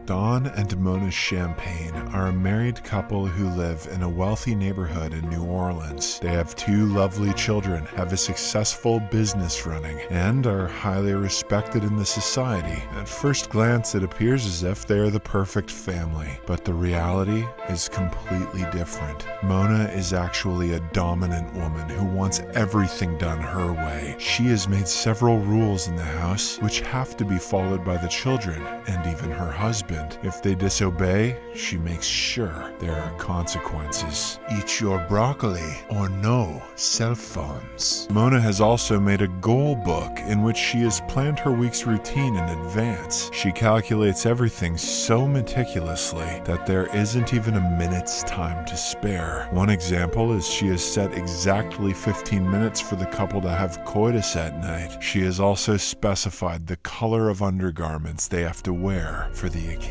Dawn and Mona Champagne are a married couple who live in a wealthy neighborhood in New Orleans. They have 2 lovely children, have a successful business running, and are highly respected in the society. At first glance, it appears as if they are the perfect family, but the reality is completely different. Mona is actually a dominant woman who wants everything done her way. She has made several rules in the house, which have to be followed by the children and even her husband. If they disobey, she makes sure there are consequences. Eat your broccoli or no cell phones. Mona has also made a goal book in which she has planned her week's routine in advance. She calculates everything so meticulously that there isn't even a minute's time to spare. One example is she has set exactly 15 minutes for the couple to have coitus at night. She has also specified the color of undergarments they have to wear for the occasion.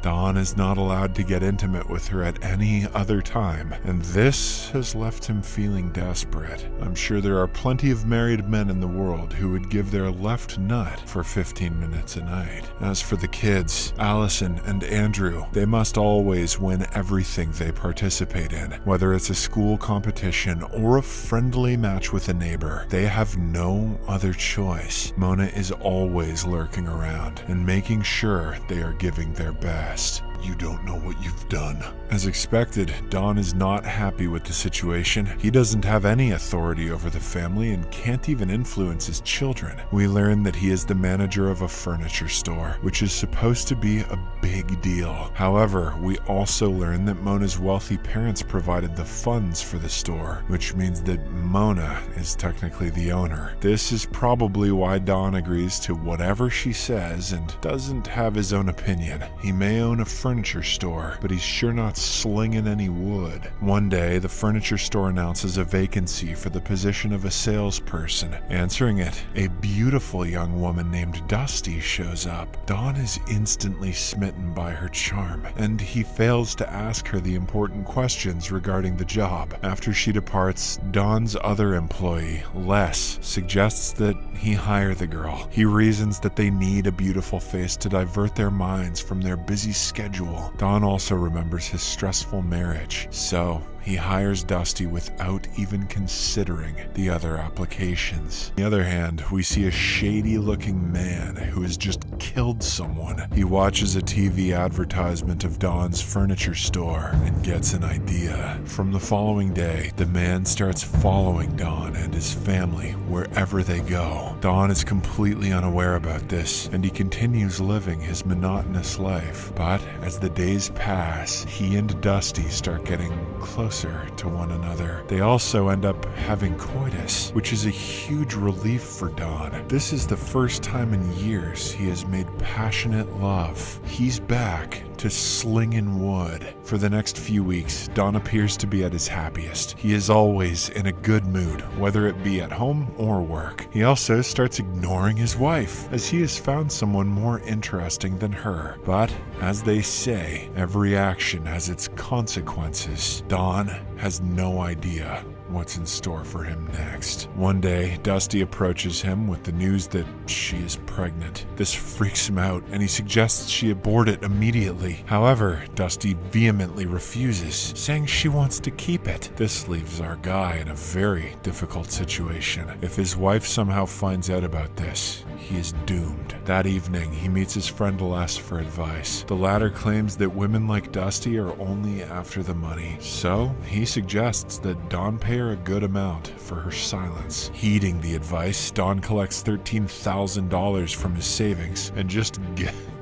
Dawn is not allowed to get intimate with her at any other time, and this has left him feeling desperate. I'm sure there are plenty of married men in the world who would give their left nut for 15 minutes a night. As for the kids, Allison and Andrew, they must always win everything they participate in, whether it's a school competition or a friendly match with a neighbor. They have no other choice. Mona is always lurking around and making sure they are giving their best. You don't know what you've done. As expected, Don is not happy with the situation. He doesn't have any authority over the family and can't even influence his children. We learn that he is the manager of a furniture store, which is supposed to be a big deal. However, we also learn that Mona's wealthy parents provided the funds for the store, which means that Mona is technically the owner. This is probably why Don agrees to whatever she says and doesn't have his own opinion. He may own a furniture store, but he's sure not slinging any wood. One day, the furniture store announces a vacancy for the position of a salesperson. Answering it, a beautiful young woman named Dusty shows up. Don is instantly smitten by her charm, and he fails to ask her the important questions regarding the job. After she departs, Don's other employee, Les, suggests that he hire the girl. He reasons that they need a beautiful face to divert their minds from their busy schedule. Don also remembers his stressful marriage, so he hires Dusty without even considering the other applications. On the other hand, we see a shady-looking man who has just killed someone. He watches a TV advertisement of Don's furniture store and gets an idea. From the following day, the man starts following Don and his family wherever they go. Don is completely unaware about this, and he continues living his monotonous life. But as the days pass, he and Dusty start getting closer to one another. They also end up having coitus, which is a huge relief for Don. This is the first time in years he has made passionate love. He's back to slinging wood. For the next few weeks, Don appears to be at his happiest. He is always in a good mood, whether it be at home or work. He also starts ignoring his wife, as he has found someone more interesting than her. But, as they say, every action has its consequences. Don has no idea what's in store for him next. One day, Dusty approaches him with the news that she is pregnant. This freaks him out, and he suggests she abort it immediately. However, Dusty vehemently refuses, saying she wants to keep it. This leaves our guy in a very difficult situation. If his wife somehow finds out about this, he is doomed. That evening, he meets his friend Les for advice. The latter claims that women like Dusty are only after the money, so he suggests that Don pay her a good amount for her silence. Heeding the advice, Don collects $13,000 from his savings and just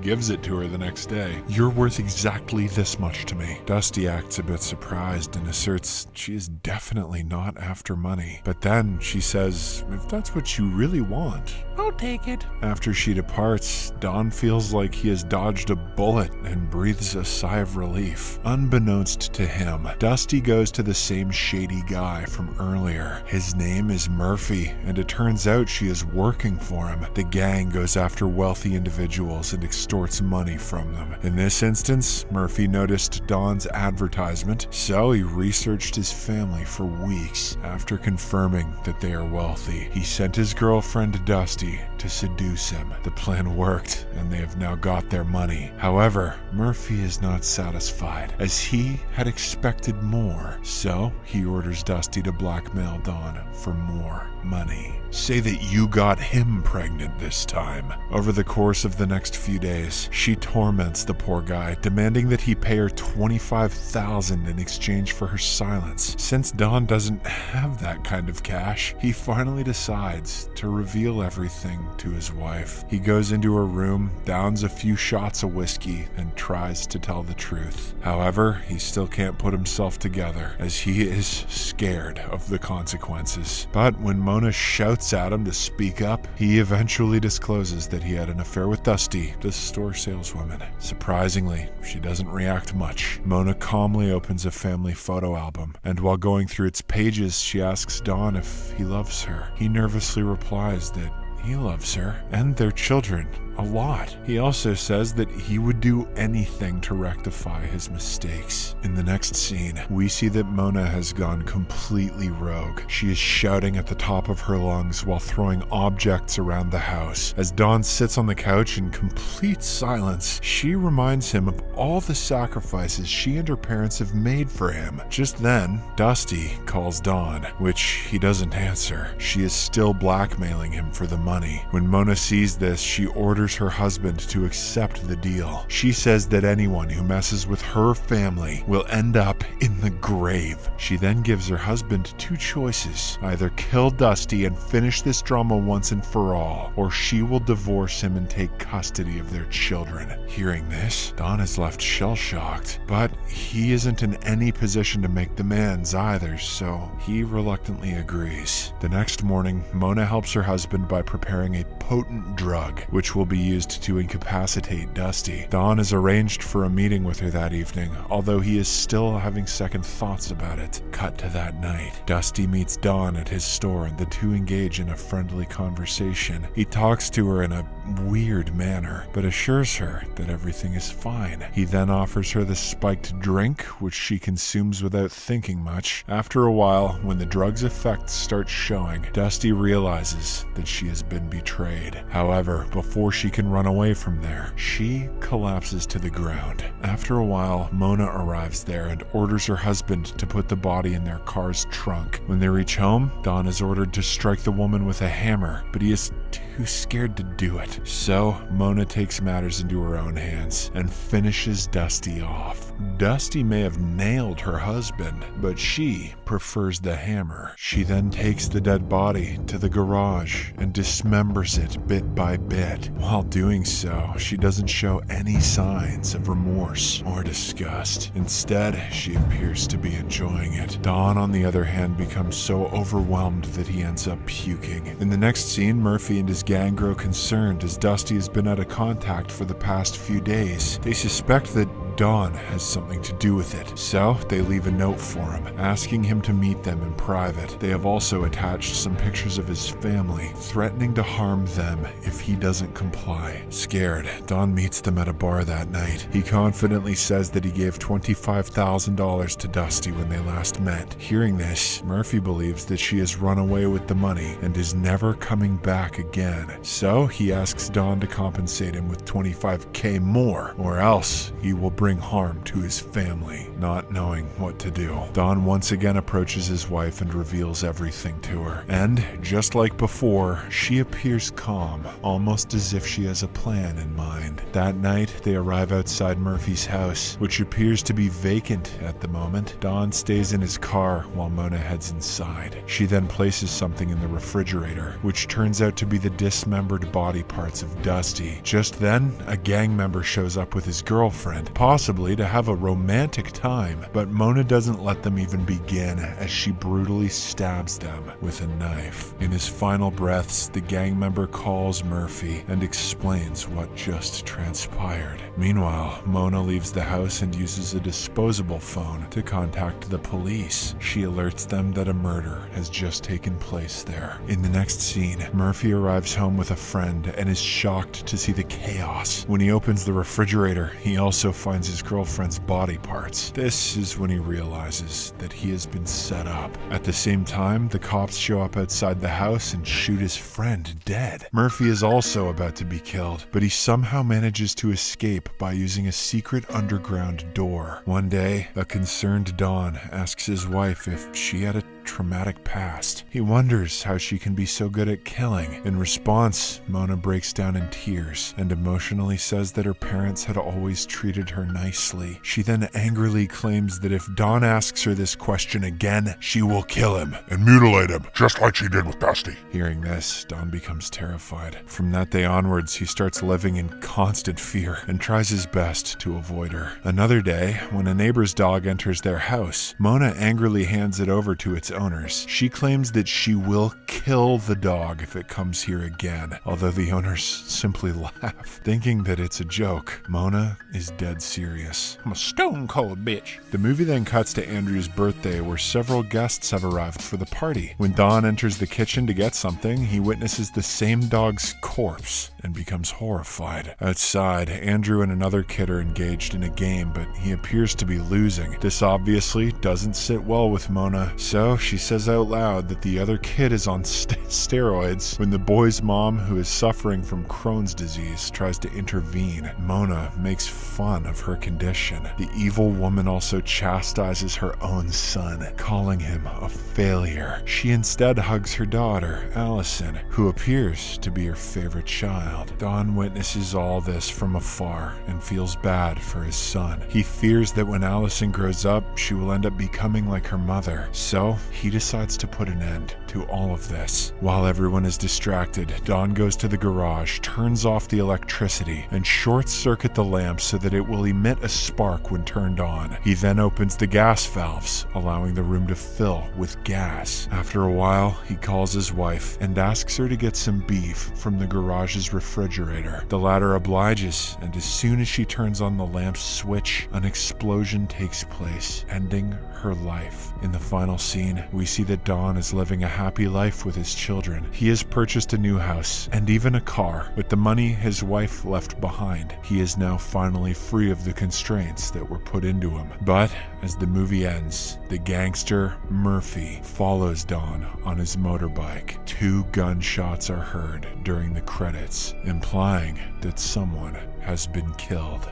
gives it to her the next day. "You're worth exactly this much to me." Dusty acts a bit surprised and asserts she is definitely not after money. But then she says, "If that's what you really want, I'll take it." After she departs, Don feels like he has dodged a bullet and breathes a sigh of relief. Unbeknownst to him, Dusty goes to the same shady guy from earlier. His name is Murphy, and it turns out she is working for him. The gang goes after wealthy individuals and extorts money from them. In this instance, Murphy noticed Don's advertisement, so he researched his family for weeks. After confirming that they are wealthy, he sent his girlfriend Dusty to seduce him. The plan worked, and they have now got their money. However, Murphy is not satisfied, as he had expected more. So he orders Dusty to blackmail Dawn for more money. Say that you got him pregnant this time. Over the course of the next few days, she torments the poor guy, demanding that he pay her $25,000 in exchange for her silence. Since Dawn doesn't have that kind of cash, he finally decides to reveal everything to his wife. He goes into her room, downs a few shots of whiskey, and tries to tell the truth. However, he still can't put himself together, as he is scared of the consequences. But when Mona shouts at him to speak up, he eventually discloses that he had an affair with Dusty, the store saleswoman. Surprisingly, she doesn't react much. Mona calmly opens a family photo album, and while going through its pages, she asks Dawn if he loves her. He nervously replies that he loves her and their children a lot. He also says that he would do anything to rectify his mistakes. In the next scene, we see that Mona has gone completely rogue. She is shouting at the top of her lungs while throwing objects around the house. As Dawn sits on the couch in complete silence, she reminds him of all the sacrifices she and her parents have made for him. Just then, Dusty calls Dawn, which he doesn't answer. She is still blackmailing him for the money. When Mona sees this, she orders her husband to accept the deal. She says that anyone who messes with her family will end up in the grave. She then gives her husband two choices: either kill Dusty and finish this drama once and for all, or she will divorce him and take custody of their children. Hearing this, Dawn is left shell-shocked, but he isn't in any position to make demands either, so he reluctantly agrees. The next morning, Mona helps her husband by preparing a potent drug, which will be used to incapacitate Dusty. Dawn is arranged for a meeting with her that evening, although he is still having second thoughts about it. Cut to that night. Dusty meets Dawn at his store and the two engage in a friendly conversation. He talks to her in a weird manner, but assures her that everything is fine. He then offers her the spiked drink, which she consumes without thinking much. After a while, when the drug's effects start showing, Dusty realizes that she has been betrayed. However, before she can run away from there, she collapses to the ground. After a while, Mona arrives there and orders her husband to put the body in their car's trunk. When they reach home, Dawn is ordered to strike the woman with a hammer, but he is too scared to do it. So, Mona takes matters into her own hands and finishes Dusty off. Dusty may have nailed her husband, but she prefers the hammer. She then takes the dead body to the garage and dismembers it bit by bit. While doing so, she doesn't show any signs of remorse or disgust. Instead, she appears to be enjoying it. Dawn, on the other hand, becomes so overwhelmed that he ends up puking. In the next scene, Murphy and his gang grow concerned as Dusty has been out of contact for the past few days. They suspect that Dawn has something to do with it, so they leave a note for him, asking him to meet them in private. They have also attached some pictures of his family, threatening to harm them if he doesn't comply. Scared, Dawn meets them at a bar that night. He confidently says that he gave $25,000 to Dusty when they last met. Hearing this, Murphy believes that she has run away with the money and is never coming back again. So he asks Dawn to compensate him with $25K more, or else he will bring harm to his family. Not knowing what to do, Dawn once again approaches his wife and reveals everything to her. And just like before, she appears calm, almost as if she has a plan in mind. That night, they arrive outside Murphy's house, which appears to be vacant at the moment. Dawn stays in his car while Mona heads inside. She then places something in the refrigerator, which turns out to be the dismembered body parts of Dusty. Just then, a gang member shows up with his girlfriend, possibly to have a romantic time, but Mona doesn't let them even begin as she brutally stabs them with a knife. In his final breaths, the gang member calls Murphy and explains what just transpired. Meanwhile, Mona leaves the house and uses a disposable phone to contact the police. She alerts them that a murder has just taken place there. In the next scene, Murphy arrives home with a friend and is shocked to see the chaos. When he opens the refrigerator, he also finds finds his girlfriend's body parts. This is when he realizes that he has been set up. At the same time, the cops show up outside the house and shoot his friend dead. Murphy is also about to be killed, but he somehow manages to escape by using a secret underground door. One day, a concerned Don asks his wife if she had a traumatic past. He wonders how she can be so good at killing. In response, Mona breaks down in tears and emotionally says that her parents had always treated her nicely. She then angrily claims that if Don asks her this question again, she will kill him and mutilate him, just like she did with Basti. Hearing this, Don becomes terrified. From that day onwards, he starts living in constant fear and tries his best to avoid her. Another day, when a neighbor's dog enters their house, Mona angrily hands it over to its owners. She claims that she will kill the dog if it comes here again, although the owners simply laugh, thinking that it's a joke. Mona is dead serious. I'm a stone cold bitch. The movie then cuts to Andrew's birthday, where several guests have arrived for the party. When Don enters the kitchen to get something, he witnesses the same dog's corpse and becomes horrified. Outside, Andrew and another kid are engaged in a game, but he appears to be losing. This obviously doesn't sit well with Mona, so she says out loud that the other kid is on steroids when the boy's mom, who is suffering from Crohn's disease, tries to intervene. Mona makes fun of her condition. The evil woman also chastises her own son, calling him a failure. She instead hugs her daughter, Allison, who appears to be her favorite child. Don witnesses all this from afar and feels bad for his son. He fears that when Allison grows up, she will end up becoming like her mother. So he decides to put an end to all of this. While everyone is distracted, Don goes to the garage, turns off the electricity, and short-circuit the lamp so that it will emit a spark when turned on. He then opens the gas valves, allowing the room to fill with gas. After a while, he calls his wife and asks her to get some beef from the garage's refrigerator. The latter obliges, and as soon as she turns on the lamp's switch, an explosion takes place, ending her life. In the final scene, we see that Don is living a happy life with his children. He has purchased a new house and even a car. With the money his wife left behind, he is now finally free of the constraints that were put into him. But as the movie ends, the gangster Murphy follows Don on his motorbike. 2 gunshots are heard during the credits, implying that someone has been killed.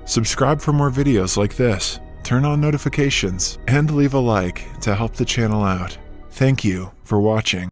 Subscribe for more videos like this. Turn on notifications and leave a like to help the channel out. Thank you for watching.